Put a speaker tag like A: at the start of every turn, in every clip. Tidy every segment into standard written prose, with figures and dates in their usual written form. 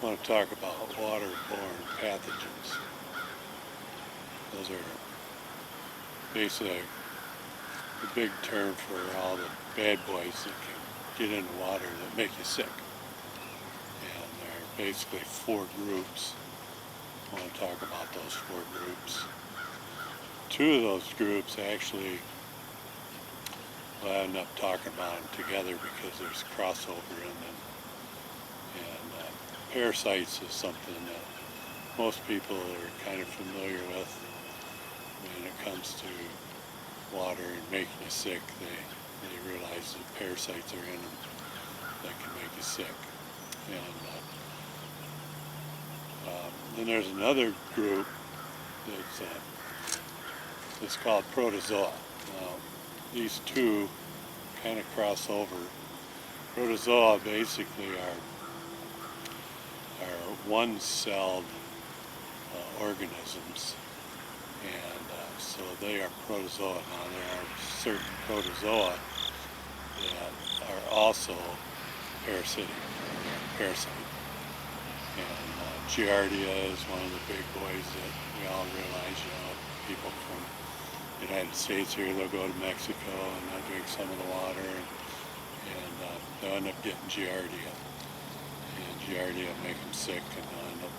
A: I want to talk about waterborne pathogens. Those are basically the big term for all the bad boys that can get into water that make you sick. And there are basically four groups. I want to talk about those four groups. Two of those groups actually, we'll end up talking about them together because there's crossover in them. And parasites is something that most people are kind of familiar with. When it comes to water and making you sick, they realize that parasites are in them that can make you sick. And then there's another group that's called protozoa. Now, these two kind of cross over. Protozoa basically are one-celled organisms, and so they are protozoa. Now there are certain protozoa that are also parasitic, parasite. And Giardia is one of the big boys that we all realize. People from the United States here, they'll go to Mexico and they'll drink some of the water, and they'll end up getting Giardia. And Giardia will make them sick, and they'll end up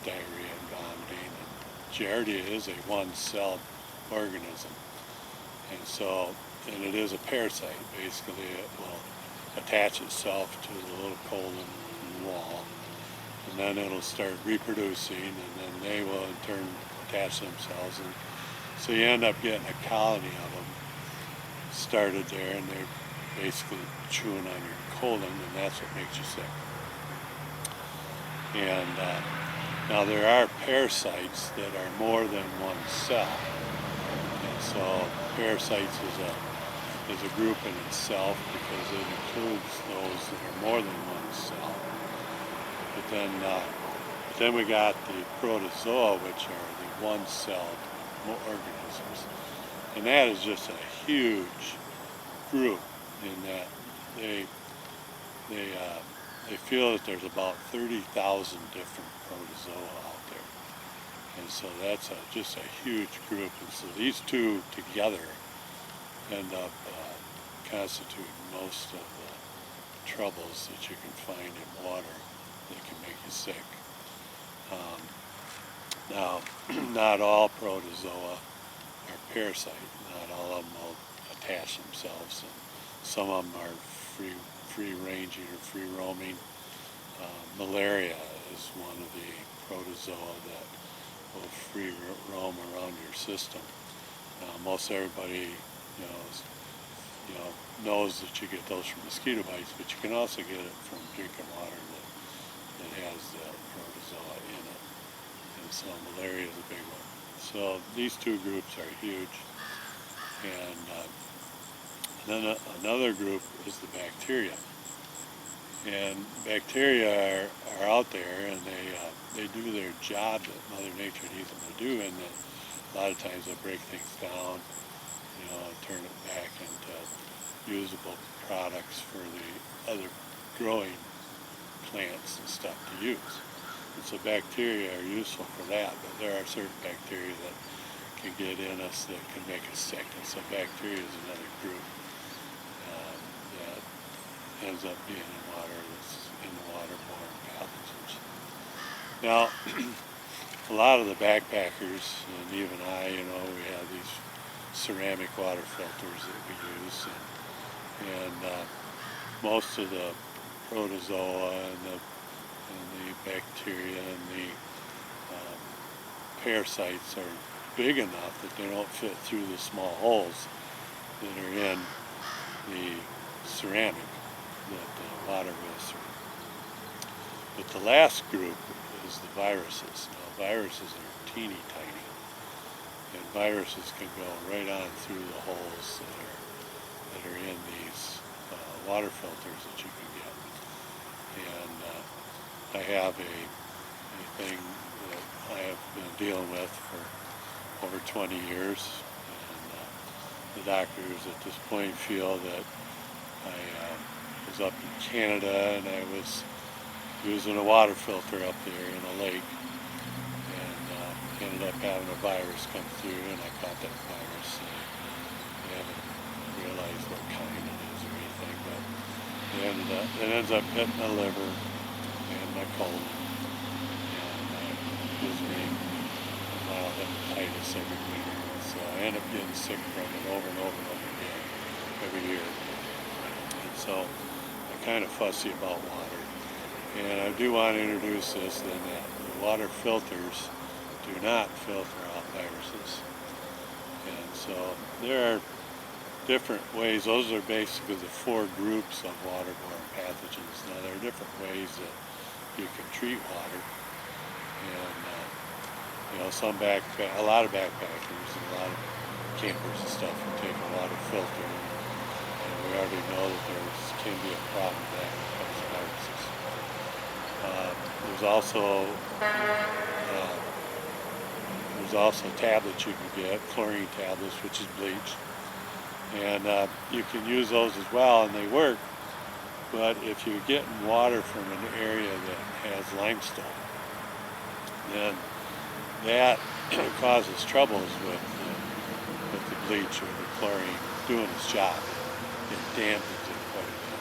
A: diarrhea and vomiting. And Giardia is a one-celled organism, and it is a parasite. Basically, it will attach itself to the little colon in the wall, and then it'll start reproducing, and then they will in turn attach themselves, and so you end up getting a colony of them started there, and they're basically chewing on your colon, and that's what makes you sick. And now there are parasites that are more than one cell, and so parasites is a group in itself because it includes those that are more than one cell. But then we got the protozoa, which are the one-celled organisms, and that is just a huge group in that they feel that there's about 30,000 different protozoa out there, and so that's just a huge group. And so these two together end up constituting most of the troubles that you can find in water that can make you sick. Now, not all protozoa are parasite. Not all of them will attach themselves, and some of them are free-ranging or free-roaming. Malaria is one of the protozoa that will free roam around your system. Most everybody, knows that you get those from mosquito bites, but you can also get it from drinking water that has the protozoa in it. And so malaria is a big one. So these two groups are huge. And then another group is the bacteria. And bacteria are out there, and they do their job that Mother Nature needs them to do, and that a lot of times they break things down, turn it back into usable products for the other growing plants and stuff to use. And so bacteria are useful for that, but there are certain bacteria that can get in us that can make us sick. And so bacteria is another group that ends up being in water, that's in the waterborne pathogens. Now, a lot of the backpackers, and even I, we have these ceramic water filters that we use, and most of the protozoa and the bacteria and the parasites are big enough that they don't fit through the small holes that are in the ceramic that the water goes through. But the last group is the viruses. Now, viruses are teeny tiny, and viruses can go right on through the holes that are in these water filters that you can get. And I have a thing that I have been dealing with for over 20 years, and the doctors at this point feel that I was up in Canada, and I was using a water filter up there in a lake, and ended up having a virus come through, and I caught that virus. I haven't realized what kind it is or anything, but it ends up hitting my liver and my colon, and gives me mild hepatitis every winter. So I end up getting sick from it over and over and over again every year. And so I'm kind of fussy about water. And I do want to introduce this, then, that the water filters do not filter out viruses. And so there are different ways. Those are basically the 4 groups of waterborne pathogens. Now there are different ways that you can treat water. And a lot of backpackers and a lot of campers and stuff will take a water filter. And we already know that there can be a problem with that when it comes to viruses. There's also tablets you can get, chlorine tablets, which is bleach, and you can use those as well, and they work. But if you're getting water from an area that has limestone, then that causes troubles with the bleach or the chlorine doing its job. It dampens it quite a bit,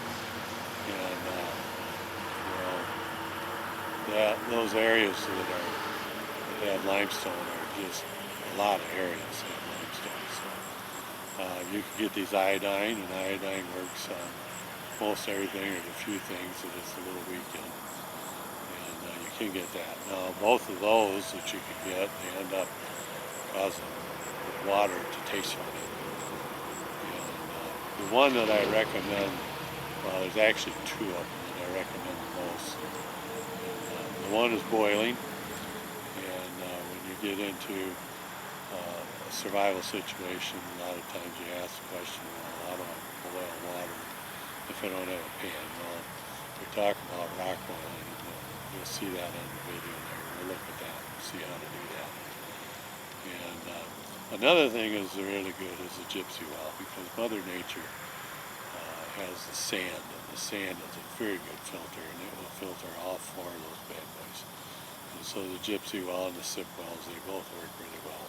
A: and those areas that have limestone are just a lot of areas that have limestone. So you can get these iodine, and iodine works on most everything or a few things that it's a little weak in, and you can get that. Now both of those that you can get, they end up causing water to taste funny. And the one that I recommend, well, there's actually 2 of them that I recommend the most. The one is boiling, and when you get into a survival situation, a lot of times you ask the question, well, how do I boil water if I don't have a pan? Well, we're talking about rock boiling, and you'll see that on the video there. We'll look at that and see how to do that. And another thing is really good is the gypsy well, because Mother Nature has the sand, and the sand is a very good filter, and it will filter all 4 of those bad boys. And so the gypsy well and the sip wells, they both work really well.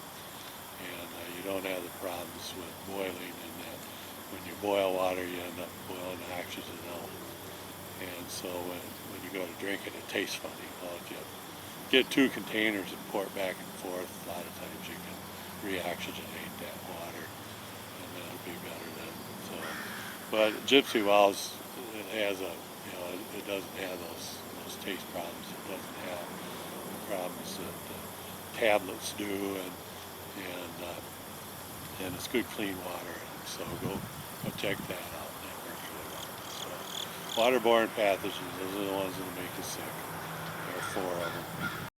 A: And you don't have the problems with boiling, and that when you boil water, you end up boiling oxygen out. And so when you go to drink it, it tastes funny. Well, if you get 2 containers and pour it back and forth, a lot of times you can re-oxygenate that water, and that'll be better then. So, but gypsy wells, it has it doesn't have those taste problems. It doesn't have the problems that the tablets do, and it's good clean water. So go check that out. That works really well. So waterborne pathogens, those are the ones that make you sick. There are 4 of them.